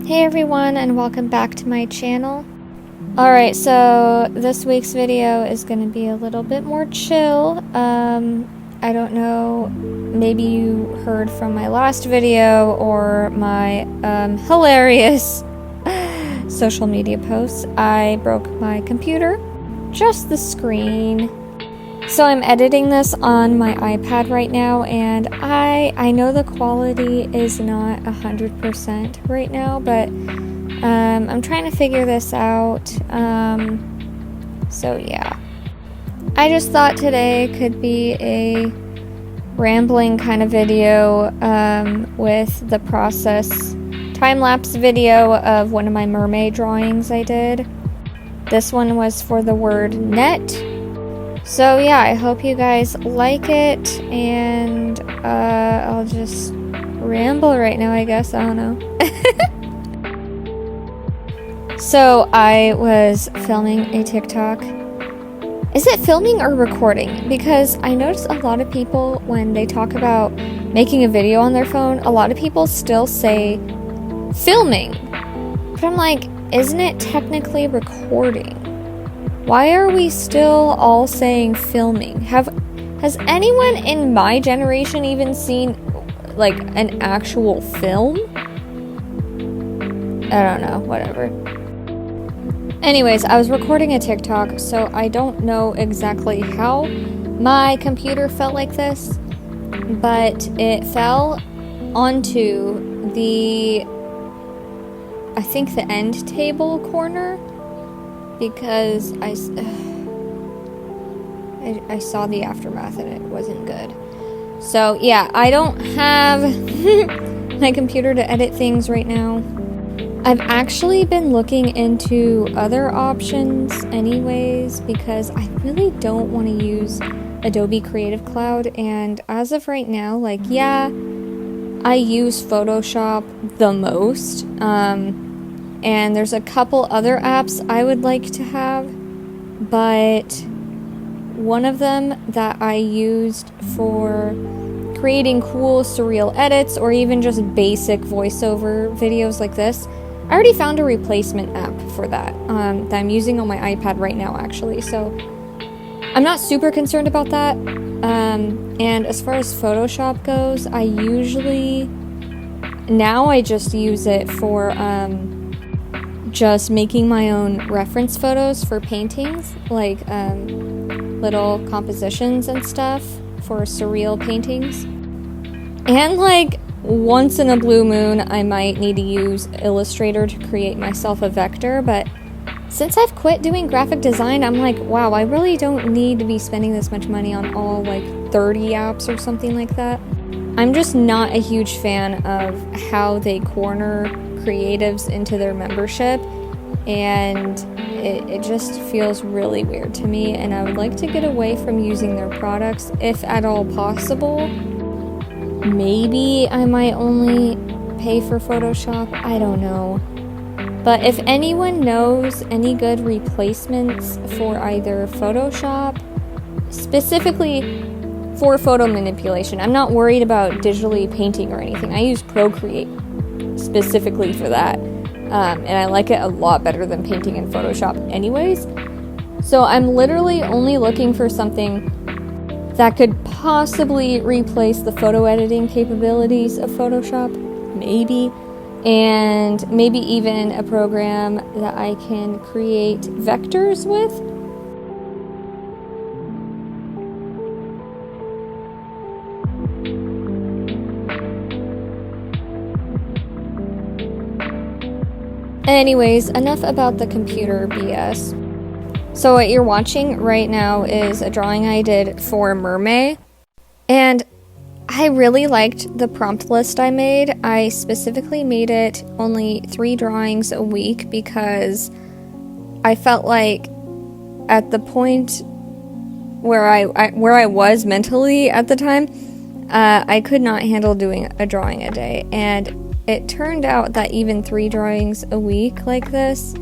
Hey everyone, and welcome back to my channel. Alright, so this week's video is going to be a little bit more chill. I don't know, maybe you heard from my last video or my hilarious social media posts. I broke my computer, just the screen. So I'm editing this on my iPad right now, and I know the quality is not 100% right now, but I'm trying to figure this out. So yeah. I just thought today could be a rambling kind of video with the process time-lapse video of one of my MerMay drawings I did. This one was for the word net. So yeah, I hope you guys like it, and I'll just ramble right now, I guess. I don't know. So I was filming a TikTok. Is it filming or recording? Because I notice a lot of people, when they talk about making a video on their phone, a lot of people still say filming. But I'm like, isn't it technically recording? Why are we still all saying filming? Has anyone in my generation even seen like an actual film? I don't know, whatever. Anyways, I was recording a TikTok, so I don't know exactly how my computer felt like this, but it fell onto the, I think the end table corner, because I saw the aftermath and it wasn't good. So yeah, I don't have my computer to edit things right now. I've actually been looking into other options anyways, because I really don't want to use Adobe Creative Cloud, and as of right now, like, yeah, I use Photoshop the most, and there's a couple other apps I would like to have, but one of them that I used for creating cool surreal edits or even just basic voiceover videos like this, I already found a replacement app for that that I'm using on my iPad right now, actually, so I'm not super concerned about that. And as far as Photoshop goes, I just use it for just making my own reference photos for paintings, like little compositions and stuff for surreal paintings. And like once in a blue moon, I might need to use Illustrator to create myself a vector, but since I've quit doing graphic design, I'm like, wow, I really don't need to be spending this much money on all like 30 apps or something like that. I'm just not a huge fan of how they corner creatives into their membership, and it just feels really weird to me, and I would like to get away from using their products if at all possible. Maybe I might only pay for Photoshop, I don't know. But if anyone knows any good replacements for either Photoshop, specifically for photo manipulation, I'm not worried about digitally painting or anything. I use Procreate specifically for that, and I like it a lot better than painting in Photoshop anyways. So I'm literally only looking for something that could possibly replace the photo editing capabilities of Photoshop, maybe, and maybe even a program that I can create vectors with. Anyways, enough about the computer BS. So what you're watching right now is a drawing I did for MerMay, and I really liked the prompt list I made. I specifically made it only 3 drawings a week because I felt like at the point where I was mentally at the time, I could not handle doing a drawing a day, and it turned out that even 3 drawings a week like this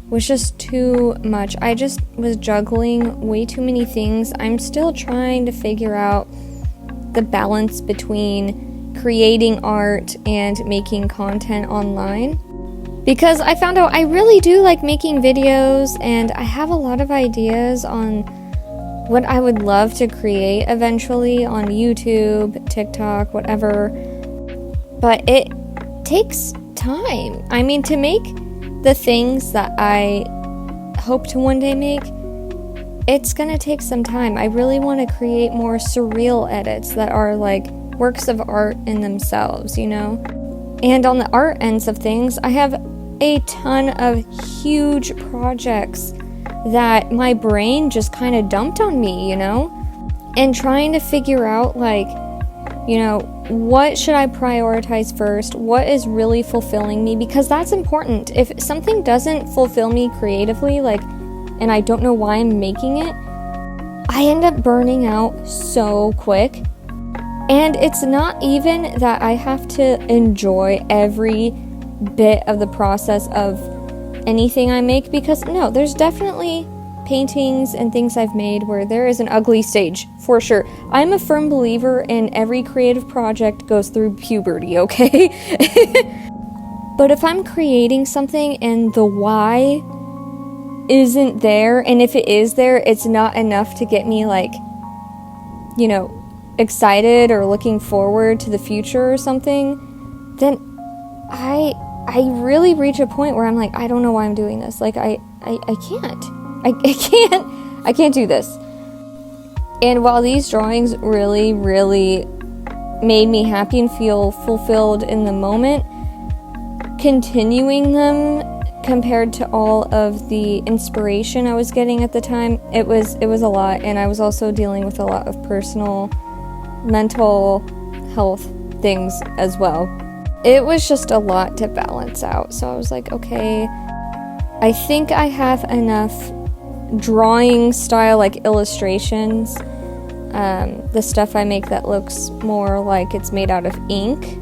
was just too much. I just was juggling way too many things. I'm still trying to figure out the balance between creating art and making content online. because I found out I really do like making videos, and I have a lot of ideas on what I would love to create eventually on YouTube, TikTok, whatever. But it takes time. I mean, to make the things that I hope to one day make, it's gonna take some time. I really want to create more surreal edits that are like works of art in themselves, you know? And on the art ends of things, I have a ton of huge projects that my brain just kind of dumped on me, you know? And trying to figure out, like, you know, what should I prioritize first? What is really fulfilling me? Because that's important. If something doesn't fulfill me creatively, like, and I don't know why I'm making it, I end up burning out so quick. And it's not even that I have to enjoy every bit of the process of anything I make, because no, there's definitely paintings and things I've made where there is an ugly stage, for sure. I'm a firm believer in every creative project goes through puberty, okay? But if I'm creating something and the why isn't there, and if it is there, it's not enough to get me, like, you know, excited or looking forward to the future or something, then I really reach a point where I'm like, I don't know why I'm doing this. Like, I can't. I can't do this. And while these drawings really, really made me happy and feel fulfilled in the moment, continuing them compared to all of the inspiration I was getting at the time, it was a lot. And I was also dealing with a lot of personal mental health things as well. It was just a lot to balance out. So I was like, okay, I think I have enough drawing style, like illustrations, the stuff I make that looks more like it's made out of ink.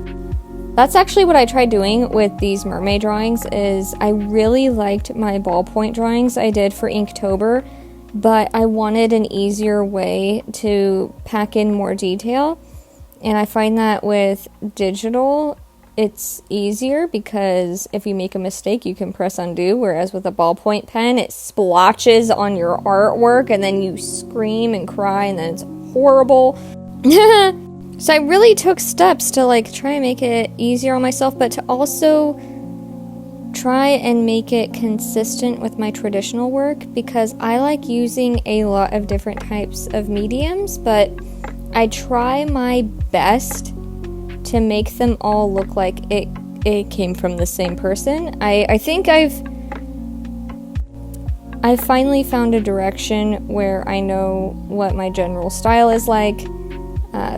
That's actually what I tried doing with these MerMay drawings. Is I really liked my ballpoint drawings I did for Inktober, but I wanted an easier way to pack in more detail. And I find that with digital, it's easier because if you make a mistake, you can press undo, whereas with a ballpoint pen, it splotches on your artwork and then you scream and cry and then it's horrible. So I really took steps to like try and make it easier on myself, but to also try and make it consistent with my traditional work, because I like using a lot of different types of mediums, but I try my best to make them all look like it came from the same person. I think I've finally found a direction where I know what my general style is like,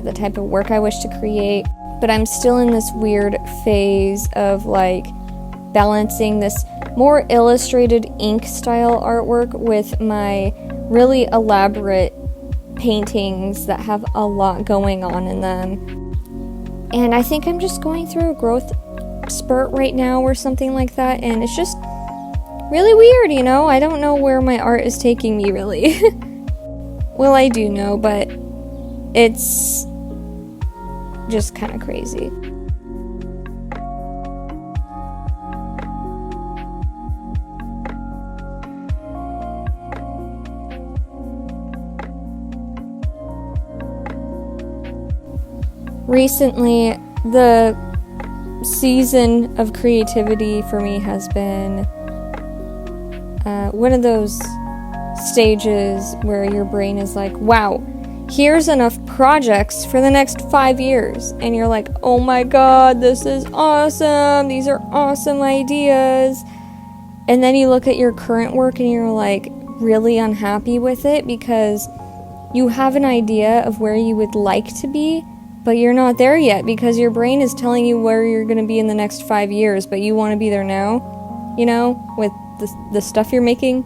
the type of work I wish to create, but I'm still in this weird phase of like balancing this more illustrated ink style artwork with my really elaborate paintings that have a lot going on in them. And I think I'm just going through a growth spurt right now or something like that, and it's just really weird, you know? I don't know where my art is taking me, really. Well, I do know, but it's just kind of crazy. Recently, the season of creativity for me has been one of those stages where your brain is like, wow, here's enough projects for the next 5 years. And you're like, oh my god, this is awesome. These are awesome ideas. And then you look at your current work and you're like really unhappy with it because you have an idea of where you would like to be, but you're not there yet because your brain is telling you where you're going to be in the next 5 years, but you want to be there now, you know, with the stuff you're making.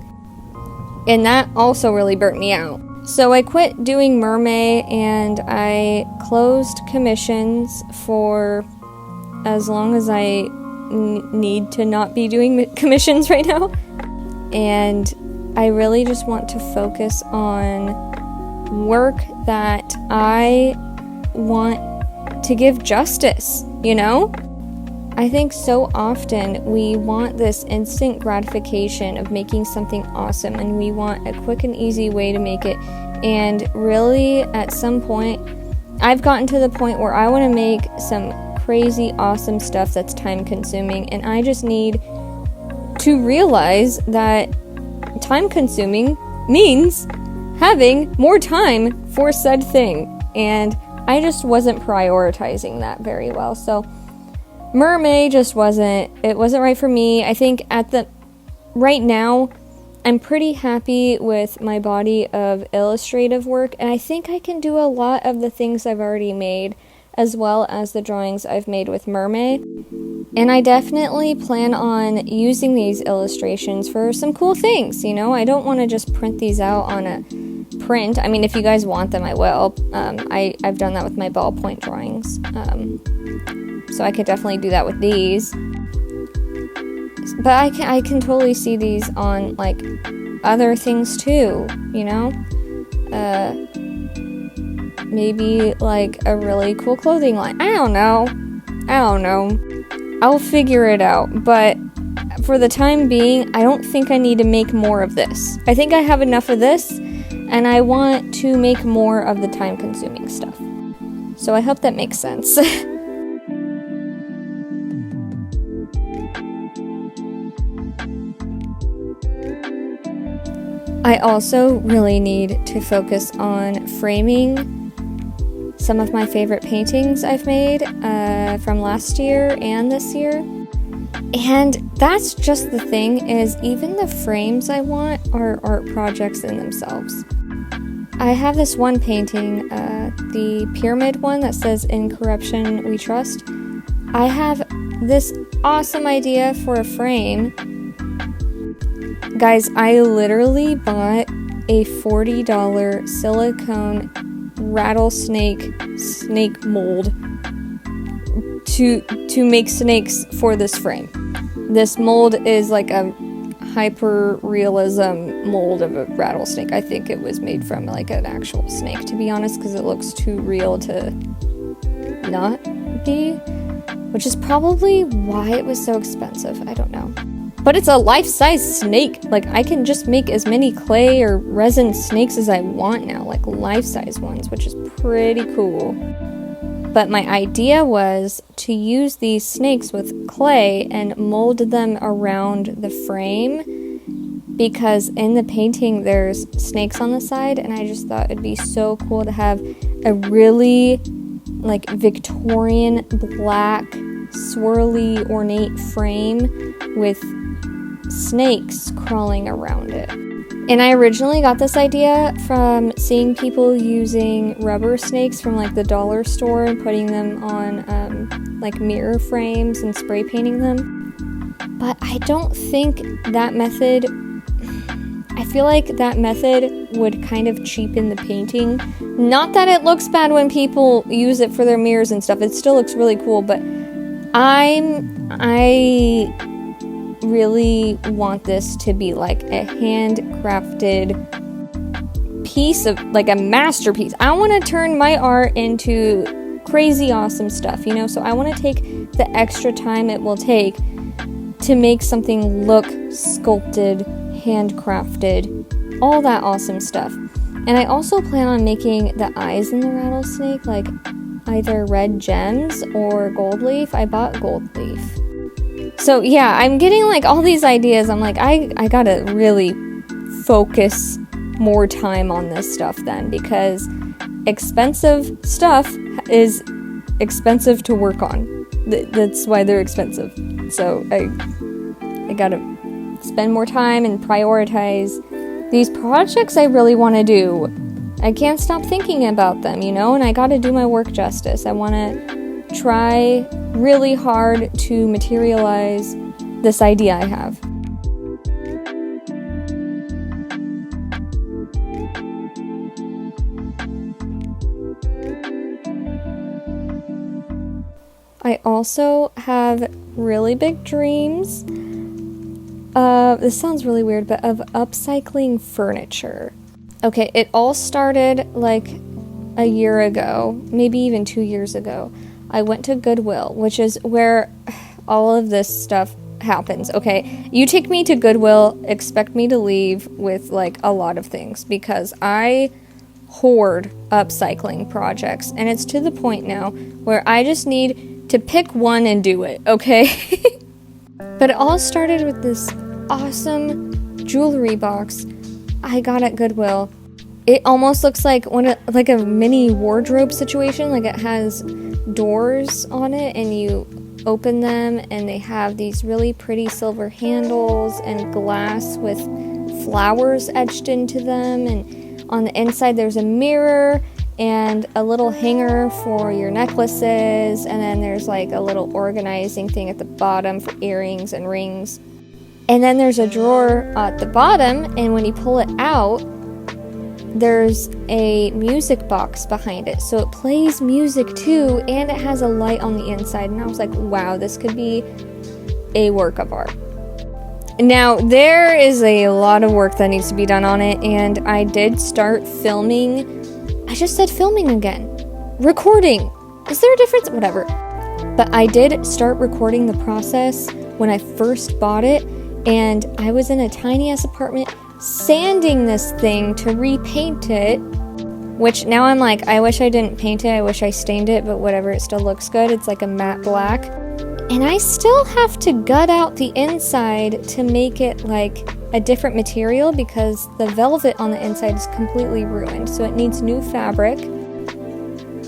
And that also really burnt me out. So I quit doing MerMay and I closed commissions for as long as I need to not be doing commissions right now. And I really just want to focus on work that I want to give justice, you know? I think so often we want this instant gratification of making something awesome, and we want a quick and easy way to make it. And really, at some point, I've gotten to the point where I want to make some crazy awesome stuff that's time consuming, and I just need to realize that time consuming means having more time for said thing, and I just wasn't prioritizing that very well. So MerMay just wasn't right for me. I think right now I'm pretty happy with my body of illustrative work, and I think I can do a lot of the things I've already made, as well as the drawings I've made with MerMay. And I definitely plan on using these illustrations for some cool things, you know? I don't want to just print these out on a print. I mean, if you guys want them, I will. I've done that with my ballpoint drawings. So I could definitely do that with these. But I can totally see these on, like, other things too, you know? Maybe, like, a really cool clothing line. I don't know. I'll figure it out. But for the time being, I don't think I need to make more of this. I think I have enough of this, and I want to make more of the time-consuming stuff. So I hope that makes sense. I also really need to focus on framing some of my favorite paintings I've made from last year and this year. And that's just the thing, is even the frames I want are art projects in themselves. I have this one painting, the pyramid one that says "In Corruption We Trust." I have this awesome idea for a frame. Guys, I literally bought a $40 silicone rattlesnake snake mold to make snakes for this frame. This mold is like a hyper-realism mold of a rattlesnake. I think it was made from like an actual snake, to be honest, because it looks too real to not be, which is probably why it was so expensive. I don't know. But it's a life-size snake. Like, I can just make as many clay or resin snakes as I want now, like life-size ones, which is pretty cool. But my idea was to use these snakes with clay and mold them around the frame, because in the painting there's snakes on the side, and I just thought it'd be so cool to have a really, like, Victorian black swirly ornate frame with snakes crawling around it. And I originally got this idea from seeing people using rubber snakes from like the dollar store and putting them on like mirror frames and spray painting them. But I don't think that method, I feel like that method would kind of cheapen the painting. Not that it looks bad when people use it for their mirrors and stuff, it still looks really cool, but I really want this to be like a handcrafted piece of, like, a masterpiece. I want to turn my art into crazy awesome stuff, you know? So I want to take the extra time it will take to make something look sculpted, handcrafted, all that awesome stuff. And I also plan on making the eyes in the rattlesnake like either red gems or gold leaf. I bought gold leaf. So yeah, I'm getting like all these ideas. I'm like, I gotta really focus more time on this stuff then, because expensive stuff is expensive to work on. That's why they're expensive. So I gotta spend more time and prioritize these projects I really want to do. I can't stop thinking about them, you know, and I gotta do my work justice. I want to try really hard to materialize this idea I have. I also have really big dreams. This sounds really weird, but of upcycling furniture. Okay, it all started like a year ago, maybe even 2 years ago. I went to Goodwill, which is where all of this stuff happens, okay? You take me to Goodwill, expect me to leave with like a lot of things, because I hoard upcycling projects, and it's to the point now where I just need to pick one and do it, okay? But it all started with this awesome jewelry box I got at Goodwill. It almost looks like like a mini wardrobe situation. Like it has doors on it, and you open them, and they have these really pretty silver handles and glass with flowers etched into them. And on the inside, there's a mirror and a little hanger for your necklaces. And then there's like a little organizing thing at the bottom for earrings and rings. And then there's a drawer at the bottom, and when you pull it out, there's a music box behind it, so it plays music too, and it has a light on the inside. And I was like, wow, this could be a work of art. Now, there is a lot of work that needs to be done on it, and I did start filming. I just said filming again. Recording. Is there a difference? Whatever. But I did start recording the process when I first bought it, and I was in a tiny ass apartment sanding this thing to repaint it, which now I'm like, I wish I didn't paint it, I wish I stained it, but whatever, it still looks good. It's like a matte black, and I still have to gut out the inside to make it like a different material, because the velvet on the inside is completely ruined, so it needs new fabric.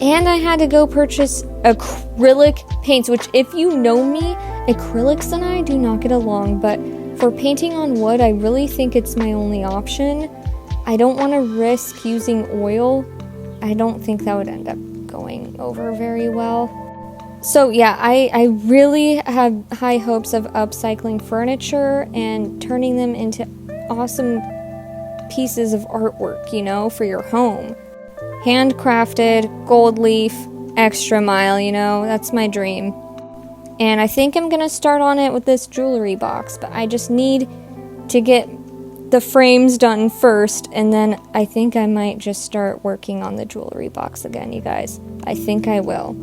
And I had to go purchase acrylic paints, which, if you know me, acrylics and I do not get along, but for painting on wood, I really think it's my only option. I don't want to risk using oil. I don't think that would end up going over very well. So yeah, I really have high hopes of upcycling furniture and turning them into awesome pieces of artwork, you know, for your home. Handcrafted, gold leaf, extra mile, you know, that's my dream. And I think I'm gonna start on it with this jewelry box, but I just need to get the frames done first, and then I think I might just start working on the jewelry box again, you guys. I think I will.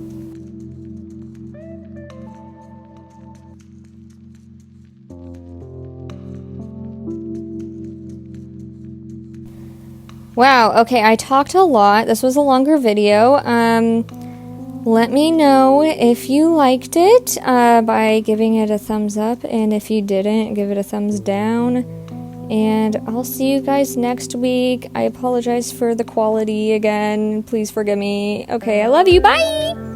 Wow, okay, I talked a lot. This was a longer video. Let me know if you liked it by giving it a thumbs up, and if you didn't, give it a thumbs down. And I'll see you guys next week. I apologize for the quality again. Please forgive me. Okay, I love you. Bye!